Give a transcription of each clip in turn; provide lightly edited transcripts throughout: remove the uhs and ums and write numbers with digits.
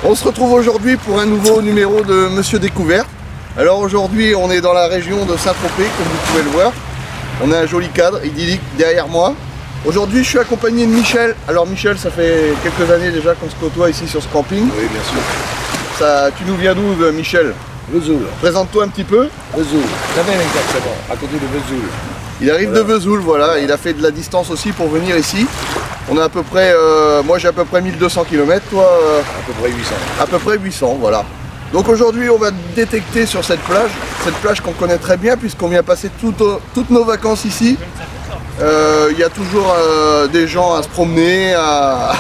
On se retrouve aujourd'hui pour un nouveau numéro de Monsieur Découverte. Alors aujourd'hui on est dans la région de Saint-Tropez, comme vous pouvez le voir. On a un joli cadre idyllique derrière moi. Aujourd'hui je suis accompagné de Michel. Alors Michel, ça fait quelques années déjà qu'on se côtoie ici sur ce camping. Oui, bien sûr. Tu nous viens d'où, Michel? Vesoul. Présente-toi un petit peu. Vesoul. Jamais exactement, à côté de Vesoul. Il arrive de Vesoul, voilà. Il a fait de la distance aussi pour venir ici. On a à peu près, moi j'ai à peu près 1200 km, toi à peu près 800. À peu près 800, voilà. Donc aujourd'hui on va détecter sur cette plage qu'on connaît très bien puisqu'on vient passer toutes nos vacances ici. Il y a toujours des gens à se promener, à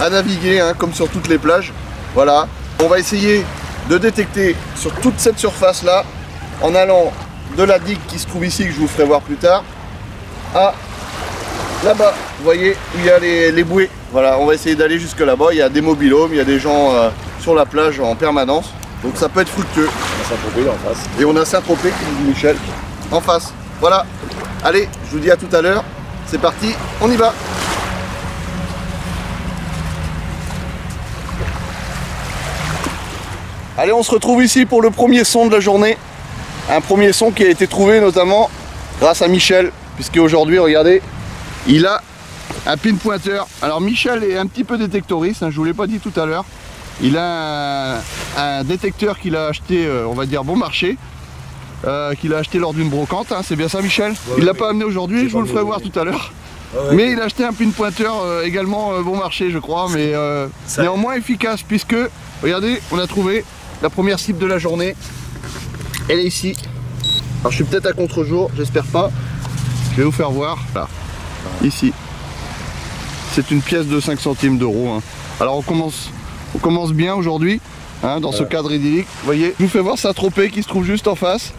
naviguer, hein, comme sur toutes les plages. Voilà. On va essayer de détecter sur toute cette surface là, en allant de la digue qui se trouve ici, que je vous ferai voir plus tard, à là-bas, vous voyez, où il y a les bouées. Voilà, on va essayer d'aller jusque là-bas. Il y a des mobilhomes, il y a des gens sur la plage en permanence. Donc ça peut être fructueux. On a Saint-Tropez en face. Et on a Saint-Tropez, comme dit Michel, en face. Voilà. Allez, je vous dis à tout à l'heure. C'est parti, on y va. Allez, on se retrouve ici pour le premier son de la journée. Un premier son qui a été trouvé notamment grâce à Michel, puisque aujourd'hui, regardez, il a un pinpointeur. Alors Michel est un petit peu détectoriste, hein, je ne vous l'ai pas dit tout à l'heure. Il a un détecteur qu'il a acheté, on va dire bon marché, qu'il a acheté lors d'une brocante, hein, c'est bien ça Michel? Ouais, il ne l'a pas amené aujourd'hui, je vous le ferai voir tout à l'heure. Ouais, mais il a acheté un pinpointeur également bon marché je crois, mais néanmoins efficace, puisque, regardez, on a trouvé la première cible de la journée. Elle est ici. Alors je suis peut-être à contre-jour, j'espère pas. Je vais vous faire voir, là, ici. C'est une pièce de 5 centimes d'euros. Hein. Alors on commence bien aujourd'hui, hein, dans ce cadre idyllique. Vous voyez, je vous fais voir Saint-Tropez qui se trouve juste en face.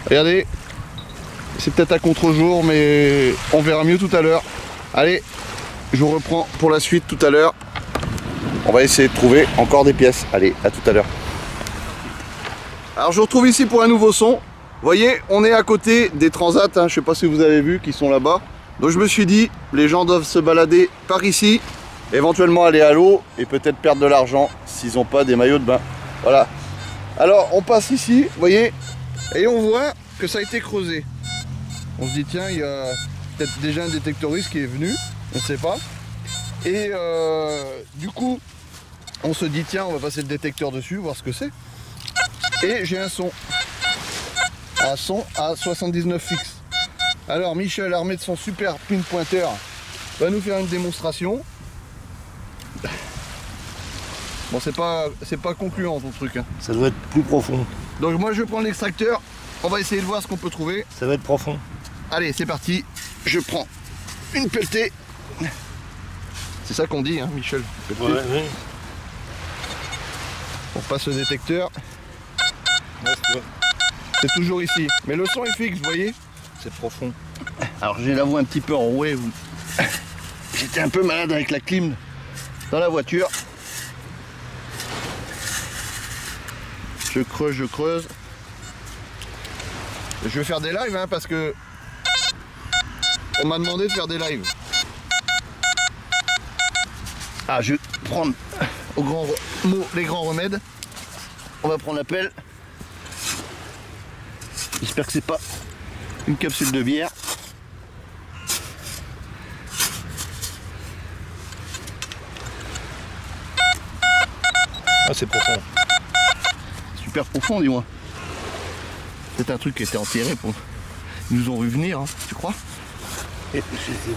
Regardez, c'est peut-être à contre-jour, mais on verra mieux tout à l'heure. Allez, je vous reprends pour la suite tout à l'heure. On va essayer de trouver encore des pièces. Allez, à tout à l'heure. Alors je vous retrouve ici pour un nouveau son. Vous voyez, on est à côté des transats, hein, je ne sais pas si vous avez vu, qui sont là-bas. Donc je me suis dit, les gens doivent se balader par ici, éventuellement aller à l'eau et peut-être perdre de l'argent s'ils n'ont pas des maillots de bain. Voilà. Alors on passe ici, vous voyez, et on voit que ça a été creusé. On se dit, tiens, il y a peut-être déjà un détectoriste qui est venu, on ne sait pas. Et du coup, on se dit, tiens, on va passer le détecteur dessus, voir ce que c'est. Et j'ai un son à 79 fixe. Alors Michel, armé de son super pinpointeur, va nous faire une démonstration. Bon, c'est pas concluant ton truc, hein. Ça doit être plus profond. Donc moi je prends l'extracteur, on va essayer de voir ce qu'on peut trouver. Ça va être profond. Allez, c'est parti, je prends une pelletée. C'est ça qu'on dit, hein, Michel. Ouais, ouais. On passe le détecteur. Ouais, c'est toujours ici, mais le son est fixe, vous voyez. C'est profond. Alors j'ai la voix un petit peu enrouée. J'étais un peu malade avec la clim dans la voiture. Je creuse. Je vais faire des lives, hein, parce que on m'a demandé de faire des lives. Ah, je vais prendre au grand mot les grands remèdes. On va prendre la pelle. J'espère que c'est pas une capsule de bière. Ah, c'est profond. Super profond, dis-moi. C'est un truc qui était enterré pour... Ils nous ont vu venir, hein, tu crois? Et je sais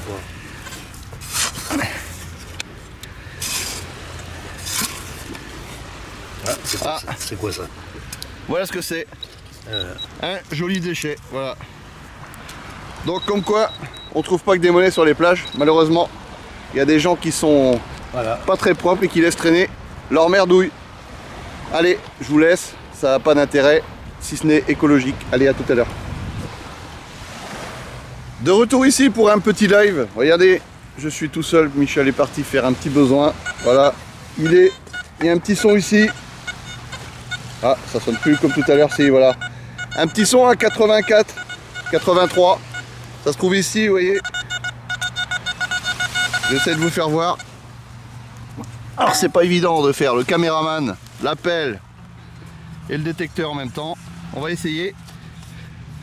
pas. Ah, c'est quoi ça? Voilà ce que c'est. Un joli déchet, voilà. Donc comme quoi, on trouve pas que des monnaies sur les plages. Malheureusement, il y a des gens qui sont pas très propres et qui laissent traîner leur merdouille. Allez, je vous laisse, ça n'a pas d'intérêt, si ce n'est écologique. Allez, à tout à l'heure. De retour ici pour un petit live. Regardez, je suis tout seul, Michel est parti faire un petit besoin. Voilà, il y a un petit son ici. Ah, ça sonne plus comme tout à l'heure, si, voilà. Un petit son à 84, 83. Ça se trouve ici, vous voyez. J'essaie de vous faire voir. Alors c'est pas évident de faire le caméraman, l'appel et le détecteur en même temps. On va essayer,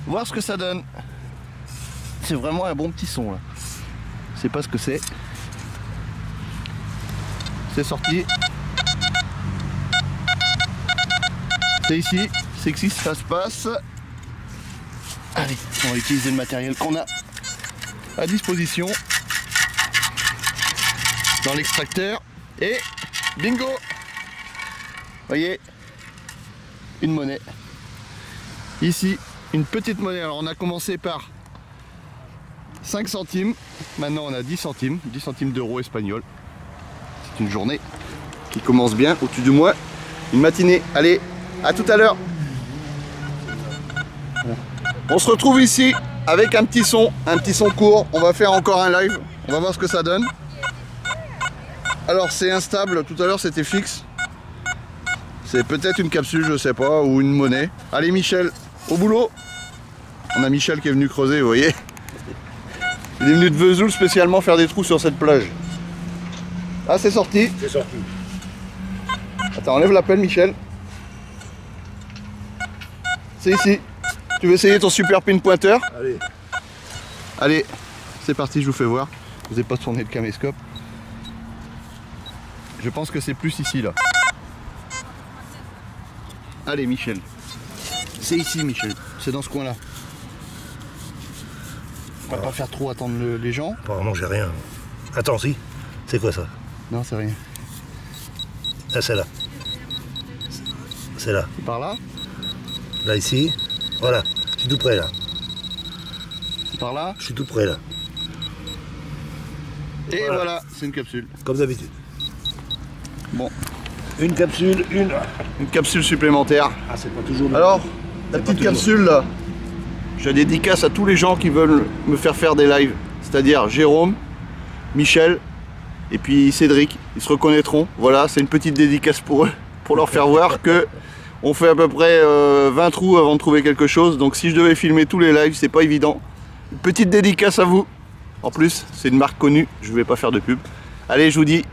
voir ce que ça donne. C'est vraiment un bon petit son là. Je sais pas ce que c'est. C'est sorti. C'est ici, c'est ici ça se passe. Allez, on va utiliser le matériel qu'on a à disposition dans l'extracteur et bingo! Voyez, une monnaie. Ici, une petite monnaie. Alors on a commencé par 5 centimes, maintenant on a 10 centimes, 10 centimes d'euros espagnols. C'est une journée qui commence bien, au-dessus du mois, une matinée. Allez, à tout à l'heure. On se retrouve ici avec un petit son court. On va faire encore un live, on va voir ce que ça donne. Alors c'est instable, tout à l'heure c'était fixe. C'est peut-être une capsule, je sais pas, ou une monnaie. Allez Michel, au boulot. On a Michel qui est venu creuser, vous voyez. Il est venu de Vesoul spécialement faire des trous sur cette plage. Ah, c'est sorti. C'est sorti. Attends, enlève l'appel Michel. C'est ici. Tu veux essayer ton super pin pointeur? Allez. Allez, c'est parti, je vous fais voir. Je vous ai pas tourné le caméscope. Je pense que c'est plus ici là. Allez Michel. C'est ici Michel, c'est dans ce coin là. On va pas faire trop attendre les gens. Apparemment j'ai rien. Attends, si. C'est quoi ça? Non, c'est rien. Ah, c'est là. C'est là. C'est par là? Là, ici. Voilà. Je suis tout près là. C'est par là? Je suis tout près là. Et voilà, c'est une capsule. Comme d'habitude. Bon, Une capsule, une. une capsule supplémentaire. Ah, c'est pas toujours. Alors, la petite capsule là, je dédicace à tous les gens qui veulent me faire faire des lives. C'est-à-dire Jérôme, Michel et puis Cédric. Ils se reconnaîtront. Voilà, c'est une petite dédicace pour eux, pour leur faire voir que on fait à peu près 20 trous avant de trouver quelque chose. Donc si je devais filmer tous les lives, c'est pas évident. Une petite dédicace à vous. En plus, c'est une marque connue, je vais pas faire de pub. Allez, je vous dis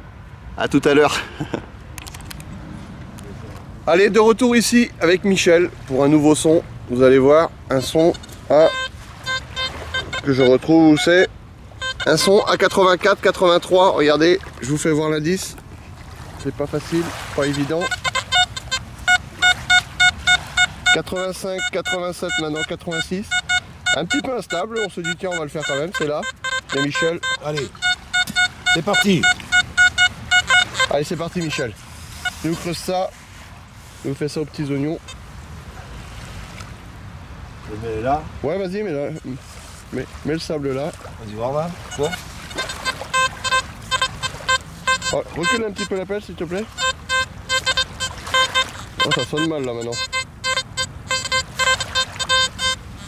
à tout à l'heure. Allez, de retour ici avec Michel pour un nouveau son. Vous allez voir, un son à... que je retrouve où c'est. Un son à 84, 83. Regardez, je vous fais voir l'indice. C'est pas facile, pas évident. 85, 87, maintenant 86. Un petit peu instable, on se dit tiens on va le faire quand même, c'est là. Et Michel. Allez. C'est parti. Allez, c'est parti Michel. Je vous creuse ça. Je vous fais ça aux petits oignons. Je mets là. Ouais, vas-y, mets là. Mets le sable là. Vas-y, voir là. Quoi? Oh, recule un petit peu la pelle s'il te plaît. Oh, ça sonne mal là maintenant.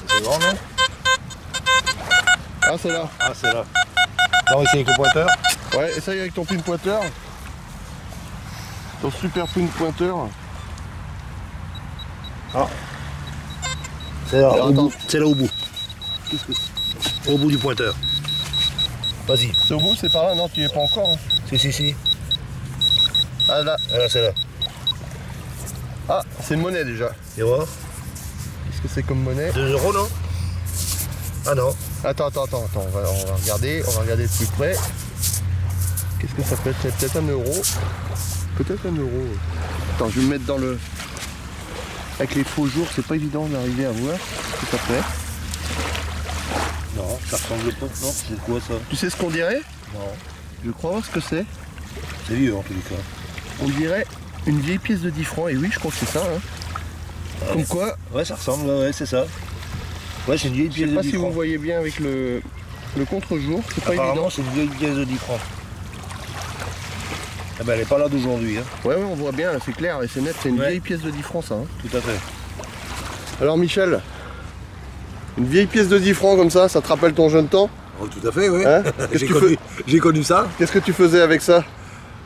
C'est grand, non? Ah, c'est là. Ah, c'est là. Non, ici avec le pointeur. Ouais, essaye avec ton pin pointeur. Ton super pin pointeur. Ah. C'est là, Alors, au attends. bout. C'est là au bout. Qu'est-ce que c'est? Au bout du pointeur. Vas-y. C'est au bout, c'est par là? Non, tu y es pas encore. Hein. Si. Ah, là. Ah, là, c'est là. Ah, c'est une monnaie déjà. Et voir. Qu'est-ce que c'est comme monnaie? 2 €, non? Ah non. Attends, on va regarder de plus près. Qu'est-ce que ça peut être? C'est peut-être 1 euro. Peut-être 1 euro. Attends, je vais me mettre dans le... Avec les faux jours, c'est pas évident d'arriver à voir ce que ça fait. Non, ça ressemble pas. Non, c'est quoi ça? Tu sais ce qu'on dirait? Non. Je crois voir ce que c'est. C'est vieux en tous les cas. On dirait une vieille pièce de 10 francs. Et oui, je crois que c'est ça. Hein. Ouais. Comme quoi, Ouais, ça ressemble, ouais, c'est ça. Ouais, c'est une vieille je pièce sais de pas 10 si vous francs. voyez bien avec le contre-jour. C'est pas évident. Apparemment, c'est une vieille pièce de 10 francs. Eh ben, elle est pas là d'aujourd'hui, hein. Ouais, on voit bien, c'est clair et c'est net. C'est une Ouais. vieille pièce de 10 francs, ça. Hein. Tout à fait. Alors, Michel, une vieille pièce de 10 francs comme ça te rappelle ton jeune temps? Oh, tout à fait, oui. Hein? Qu'est-ce que tu J'ai connu ça. Qu'est-ce que tu faisais avec ça?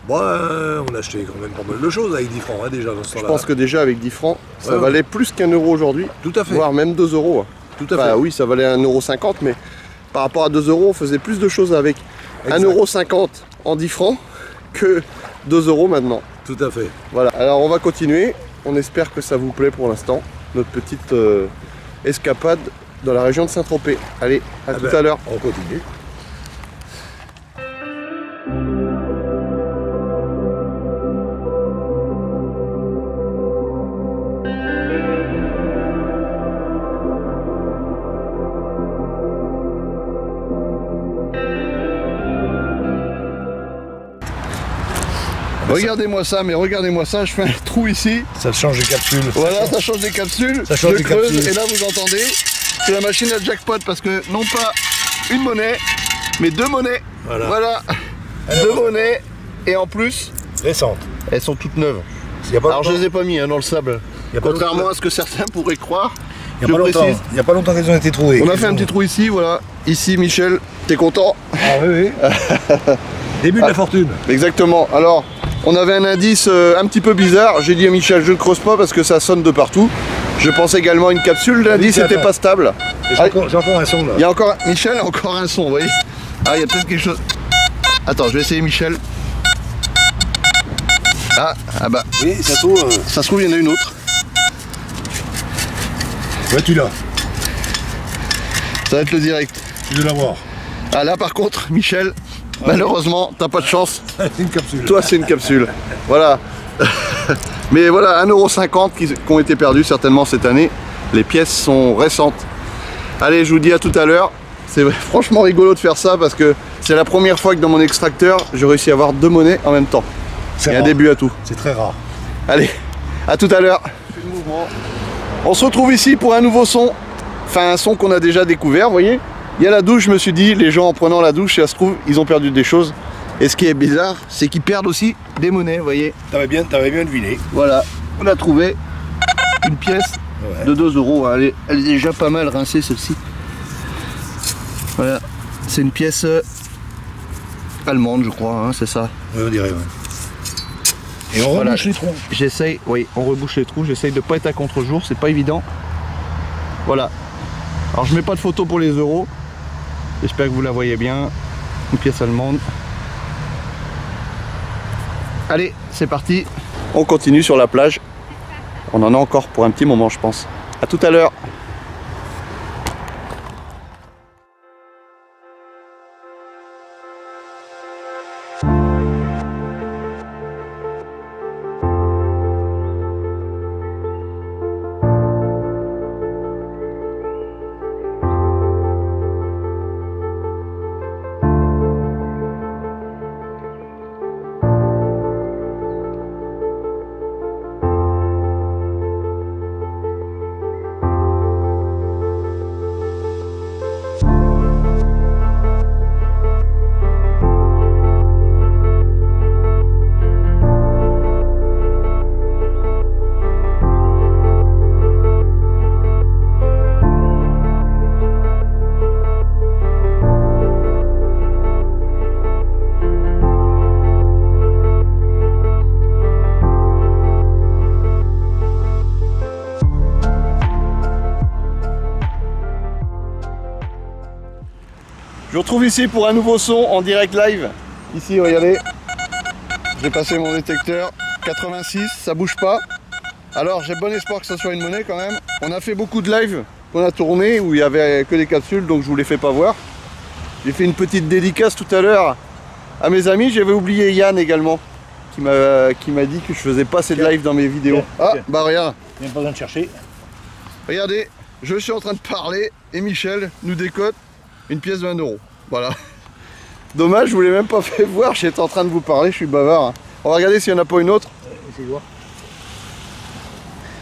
Bon, on a acheté quand même pas mal de choses avec 10 francs, hein, déjà, dans ce Je temps-là. pense que déjà avec 10 francs, ça Ouais, valait plus qu'1 euro aujourd'hui, Tout à fait. voire même 2 euros. Hein. Tout à fait. Enfin, oui, ça valait 1,50 €, mais par rapport à 2 euros, on faisait plus de choses avec Exact. 1,50 € en 10 francs que 2 € maintenant. Tout à fait. Voilà, alors on va continuer. On espère que ça vous plaît pour l'instant. Notre petite escapade dans la région de Saint-Tropez. Allez, à tout à l'heure. On continue. Regardez-moi ça, mais regardez-moi ça, je fais un trou ici. Ça change les capsules. Voilà, ça change des capsules. Ça change je des creuse, capsules. et là vous entendez, c'est la machine à jackpot parce que non pas une monnaie, mais 2 monnaies. Voilà. Alors, 2 monnaies et en plus, récente. elles sont toutes neuves. Il y a pas Alors je longtemps. les ai pas mis dans le sable. Il y a pas Contrairement longtemps. à ce que certains pourraient croire. Il n'y a pas longtemps qu'elles ont été trouvées. On a fait un petit trou ici, voilà. Ici, Michel, t'es content? Ah oui, oui. Début de la fortune. Exactement. Alors, on avait un indice un petit peu bizarre. J'ai dit à Michel, je ne creuse pas parce que ça sonne de partout. Je pense également à une capsule. L'indice n'était pas stable. J'ai encore un son là. Il y a encore, Michel, encore un son, vous voyez. Ah, il y a peut-être quelque chose. Attends, je vais essayer Michel. Ah bah. Oui, ça trouve. Ça se trouve, il y en a une autre. Ouais, tu l'as. Ça va être le direct. Tu dois l'avoir. Ah là, par contre, Michel, malheureusement, t'as pas de chance. C'est une capsule. Toi, c'est une capsule. Voilà. Mais voilà, 1,50 € qui ont été perdus certainement cette année. Les pièces sont récentes. Allez, je vous dis à tout à l'heure. C'est franchement rigolo de faire ça parce que c'est la première fois que dans mon extracteur, je réussis à avoir 2 monnaies en même temps. Il y a un début à tout. C'est très rare. Allez, à tout à l'heure. On se retrouve ici pour un nouveau son. Enfin, un son qu'on a déjà découvert, vous voyez. Il y a la douche, je me suis dit, les gens en prenant la douche, ça se trouve, ils ont perdu des choses. Et ce qui est bizarre, c'est qu'ils perdent aussi des monnaies, vous voyez. T'avais bien deviné. Voilà, on a trouvé une pièce de 2 €. Elle est déjà pas mal rincée, celle-ci. Voilà, c'est une pièce allemande, je crois, hein, c'est ça. Oui, on dirait, ouais. Et on Voilà. rebouche les trous. J'essaye, oui, on rebouche les trous, j'essaye de pas être à contre-jour, c'est pas évident. Voilà. Alors je mets pas de photo pour les euros. J'espère que vous la voyez bien. Une pièce allemande. Allez, c'est parti. On continue sur la plage. On en a encore pour un petit moment, je pense. À tout à l'heure. Je vous retrouve ici pour un nouveau son en direct live. Ici, regardez, j'ai passé mon détecteur 86, ça bouge pas. Alors j'ai bon espoir que ça soit une monnaie quand même. On a fait beaucoup de lives qu'on a tourné où il y avait que des capsules, donc je vous les fais pas voir. J'ai fait une petite dédicace tout à l'heure à mes amis. J'avais oublié Yann également, qui m'a dit que je faisais pas assez de live dans mes vidéos. Ah bah regarde. Il n'y a pas besoin de chercher. Regardez, je suis en train de parler et Michel nous décote une pièce de 1 €. Voilà. Dommage, je vous l'ai même pas fait voir, j'étais en train de vous parler, je suis bavard. Hein. On va regarder s'il n'y en a pas une autre. Essayez de voir.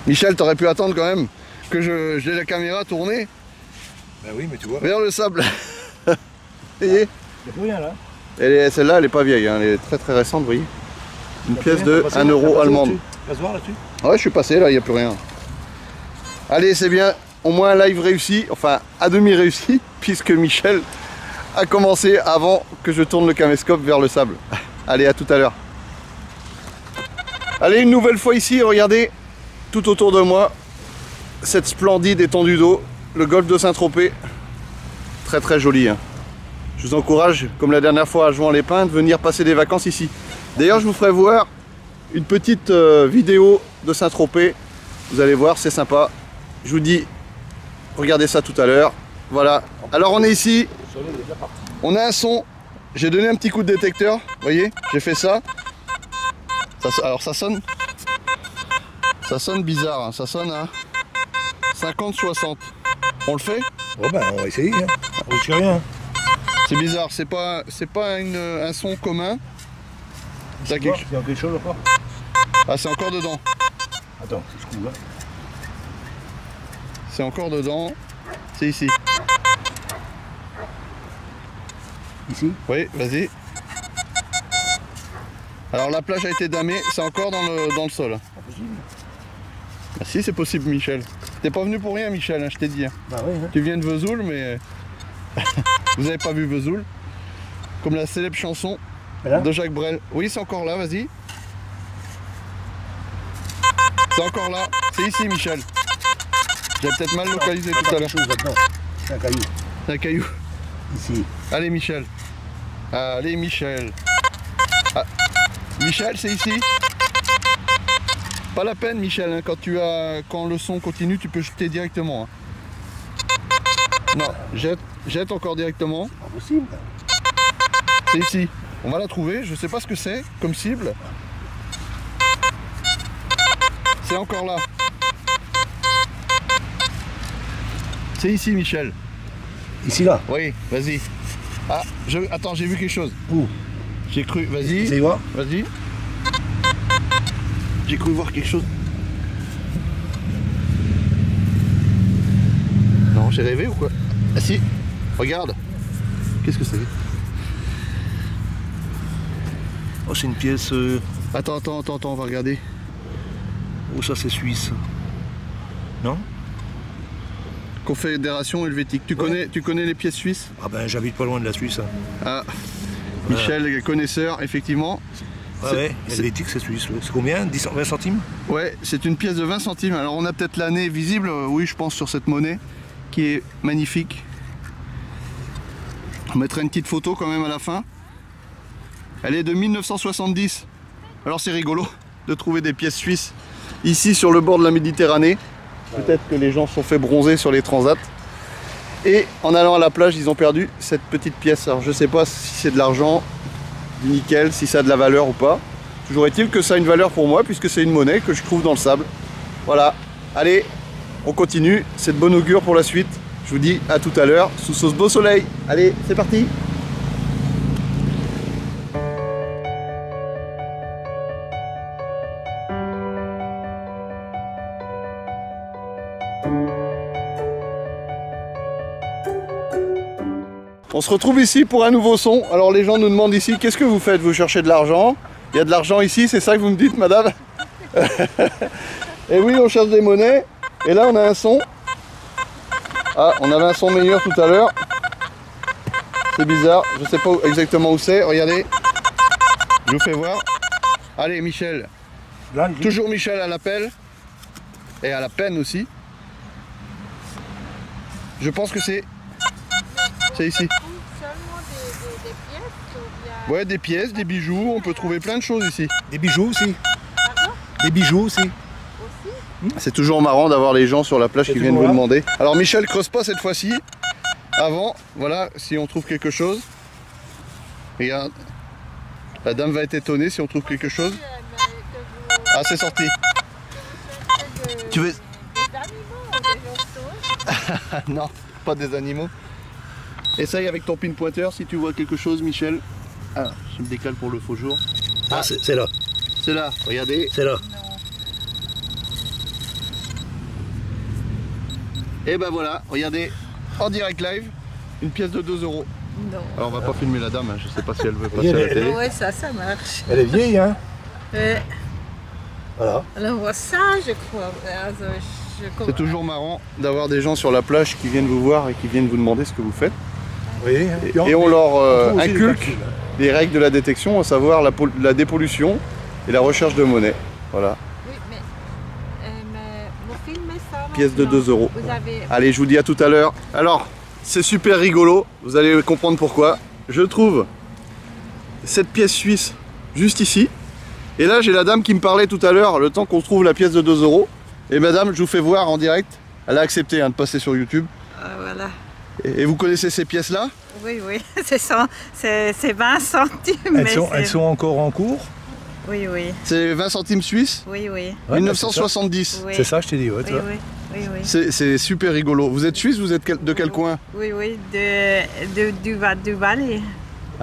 Michel, t'aurais pu attendre quand même que j'ai la caméra tournée Ben oui, mais tu vois. vers le sable. Vous voyez, Il n'y a plus rien là. celle-là, elle est pas vieille, hein, elle est très très récente, vous voyez. Une pièce de 1 € allemande. Passe voir là-dessus. Ouais, je suis passé là, il n'y a plus rien. Allez, c'est bien, au moins un live réussi, enfin à demi réussi, puisque Michel a commencé avant que je tourne le caméscope vers le sable. Allez, à tout à l'heure. Allez, une nouvelle fois ici, regardez, tout autour de moi, cette splendide étendue d'eau, le golfe de Saint-Tropez. Très très joli. Hein. Je vous encourage, comme la dernière fois à Jouan-les-Pins, de venir passer des vacances ici. D'ailleurs, je vous ferai voir une petite vidéo de Saint-Tropez. Vous allez voir, c'est sympa. Je vous dis, regardez ça tout à l'heure. Voilà. Alors on est ici. On a un son. J'ai donné un petit coup de détecteur. Vous voyez, j'ai fait ça. Alors ça sonne. Ça sonne bizarre. Hein. Ça sonne à 50-60. On le fait? Oh ben, on va essayer. Hein. On risque rien. C'est bizarre. C'est pas un son commun. C'est quelque chose encore? Ah, c'est encore dedans. Attends, c'est ce coup là. C'est encore dedans. C'est ici. Ici? Oui, vas-y. Alors la plage a été damée, c'est encore dans le sol. Pas possible. Ah si, c'est possible, Michel. T'es pas venu pour rien, Michel, hein, je t'ai dit. Hein. Bah oui. Hein. Tu viens de Vesoul, mais vous avez pas vu Vesoul. Comme la célèbre chanson de Jacques Brel. Oui, c'est encore là, vas-y. C'est encore là. C'est ici, Michel. J'ai peut-être mal localisé tout à l'heure. C'est un caillou. C'est un caillou. Ici. Allez, Michel. Allez, Michel. Ah. Michel, c'est ici. Pas la peine, Michel, hein, quand le son continue, tu peux jeter directement. Hein. Non, jette encore directement. Pas possible. C'est ici. On va la trouver, je sais pas ce que c'est comme cible. C'est encore là. C'est ici, Michel. Ici là? Oui, vas-y. Ah, attends, j'ai vu quelque chose. Où? J'ai cru, vas-y. Essaye voir. Vas-y. J'ai cru voir quelque chose. Non, j'ai rêvé ou quoi? Ah si, regarde. Qu'est-ce que c'est? Oh, c'est une pièce... Attends, on va regarder. Oh, ça c'est suisse. Non? Confédération helvétique. Tu connais les pièces suisses? Ah ben, j'habite pas loin de la Suisse. Hein. Ah, Michel, connaisseur, effectivement. Ah ouais, helvétique c'est suisse. C'est combien? 20 centimes? Ouais, c'est une pièce de 20 centimes. Alors on a peut-être l'année visible, oui, je pense, sur cette monnaie, qui est magnifique. On mettra une petite photo quand même à la fin. Elle est de 1970. Alors c'est rigolo de trouver des pièces suisses ici sur le bord de la Méditerranée. Peut-être que les gens se sont fait bronzer sur les transats. Et en allant à la plage, ils ont perdu cette petite pièce. Alors je sais pas si c'est de l'argent, du nickel, si ça a de la valeur ou pas. Toujours est-il que ça a une valeur pour moi puisque c'est une monnaie que je trouve dans le sable. Voilà. Allez, on continue. C'est de bon augure pour la suite. Je vous dis à tout à l'heure sous ce beau soleil. Allez, c'est parti. On se retrouve ici pour un nouveau son. Alors les gens nous demandent ici, qu'est-ce que vous faites? Vous cherchez de l'argent? Il y a de l'argent ici, c'est ça que vous me dites, madame? Et oui, on cherche des monnaies. Et là, on a un son. Ah, on avait un son meilleur tout à l'heure. C'est bizarre, je sais pas exactement où c'est. Regardez. Je vous fais voir. Allez, Michel. Là, toujours Michel à l'appel. Et à la peine aussi. Je pense que c'est ici. Ouais, des pièces, des bijoux, on peut trouver plein de choses ici. Des bijoux aussi. Des bijoux aussi. C'est toujours marrant d'avoir les gens sur la plage qui viennent vous demander. Alors Michel creuse pas cette fois-ci. Avant, voilà, si on trouve quelque chose. Regarde. La dame va être étonnée si on trouve quelque chose. Ah, c'est sorti. Tu veux... Non, pas des animaux. Essaye avec ton pin pointeur si tu vois quelque chose, Michel. Ah, je me décale pour le faux jour. Ah, c'est là. C'est là, regardez. C'est là. Et ben voilà, regardez, en direct live, une pièce de 2 €. Non. Alors on va pas filmer la dame, hein. Je sais pas si elle veut passer à la télé. Ouais, ça marche. Elle est vieille, hein? Voilà. Alors, on voit ça, je crois. C'est toujours marrant d'avoir des gens sur la plage qui viennent vous voir et qui viennent vous demander ce que vous faites. Oui, et on leur inculque les règles de la détection, à savoir la dépollution et la recherche de monnaie. Voilà. Oui, mais vous filmez ça? Pièce de 2 €. Vous avez... Allez, je vous dis à tout à l'heure. Alors, c'est super rigolo, vous allez comprendre pourquoi. Je trouve cette pièce suisse juste ici. Et là j'ai la dame qui me parlait tout à l'heure, le temps qu'on trouve la pièce de 2 €. Et madame, je vous fais voir en direct, elle a accepté de passer sur YouTube. Voilà. Et vous connaissez ces pièces-là? Oui, c'est 20 centimes. Elles sont encore en cours? Oui, oui. C'est 20 centimes suisses, Oui, oui. Ouais, 1970. Oui. C'est ça, je t'ai dit, ouais, tu Oui, vois. oui, oui, oui. C'est super rigolo. Vous êtes suisse, vous êtes de quel coin? Oui, oui, du Valais.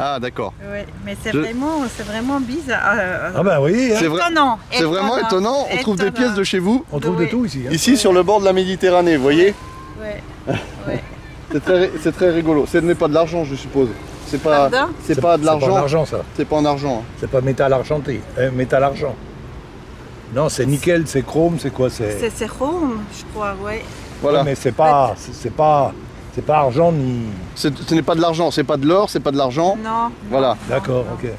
Ah d'accord. Oui, mais c'est Je- vraiment bizarre. Ah ben oui, hein. C'est vrai- Étonnant. C'est vraiment étonnant, on trouve des pièces de chez vous, On trouve de Oui. tout ici. Hein. ici sur le bord de la Méditerranée, vous voyez? Oui, oui. C'est très rigolo. Ce n'est pas de l'argent, je suppose. C'est pas, Pardon? c'est pas de C'est pas en l'argent. argent, ça. C'est pas en argent. C'est pas métal argenté. Métal argent. Non, c'est nickel, c'est chrome, c'est quoi? C'est Rome, je crois, oui. Voilà. Ouais, mais c'est pas argent ni. Ce n'est pas de l'argent, c'est pas de l'or, c'est pas de l'argent. Non. Voilà. non, D'accord, non, ok. non,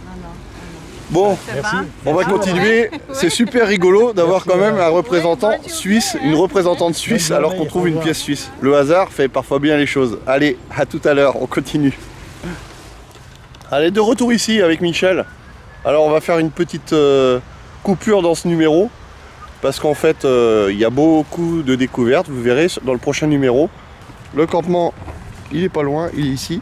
Bon, C'est Merci. bon, on va c'est bon, continuer. ouais. C'est super rigolo d'avoir quand même un représentant bonne journée, suisse, hein. une représentante suisse Bonne alors journée, qu'on trouve au une revoir. pièce suisse. Le hasard fait parfois bien les choses. Allez, à tout à l'heure, on continue. Allez, de retour ici avec Michel. Alors on va faire une petite coupure dans ce numéro parce qu'en fait il y a beaucoup de découvertes, vous verrez dans le prochain numéro. Le campement, il est pas loin, il est ici.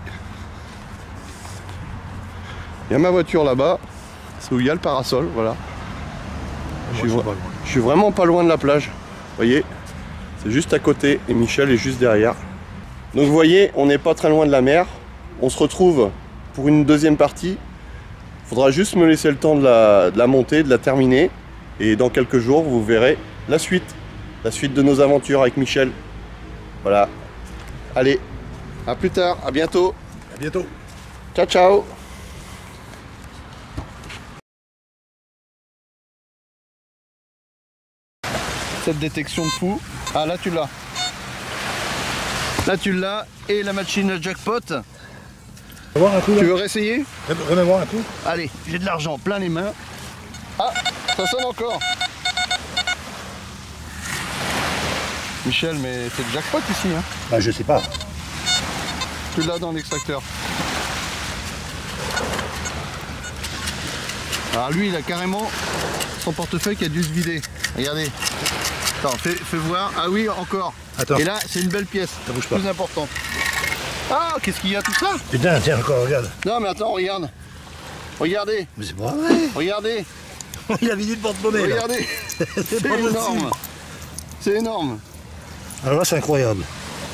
Il y a ma voiture là-bas, c'est où il y a le parasol, voilà. Moi, Je suis pas loin. Je suis vraiment pas loin de la plage. Vous voyez, c'est juste à côté et Michel est juste derrière. Donc vous voyez, on n'est pas très loin de la mer. On se retrouve pour une deuxième partie. Il faudra juste me laisser le temps de la monter, de la terminer. Et dans quelques jours, vous verrez la suite de nos aventures avec Michel. Voilà. Allez, à plus tard, à bientôt. À bientôt. Ciao, ciao. Cette détection de fou. Ah là tu l'as. Là tu l'as. Et la machine à jackpot. Voir un coup, Tu là. veux réessayer? Remets-moi un coup. Allez, j'ai de l'argent plein les mains. Ah, ça sonne encore. Michel, mais c'est le jackpot ici, hein. Bah, je sais pas. Tu l'as dans l'extracteur. Alors lui, il a carrément son portefeuille qui a dû se vider. Regardez. Attends, fais voir. Ah oui, encore. Attends. Et là, c'est une belle pièce. Ça bouge pas. Plus important. Ah, qu'est-ce qu'il y a tout ça? Putain, tiens, encore, regarde. Non, mais attends, regarde. Regardez, Mais c'est pas vrai. regardez, Il a vidé le porte-monnaie, là. regardez. C'est pas possible. énorme. C'est énorme. Alors là, c'est incroyable.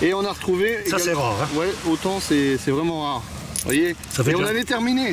Et on a retrouvé. Ça, c'est rare, hein. Ouais, autant c'est vraiment rare. Vous voyez? Ça fait Et on déjà- avait terminé.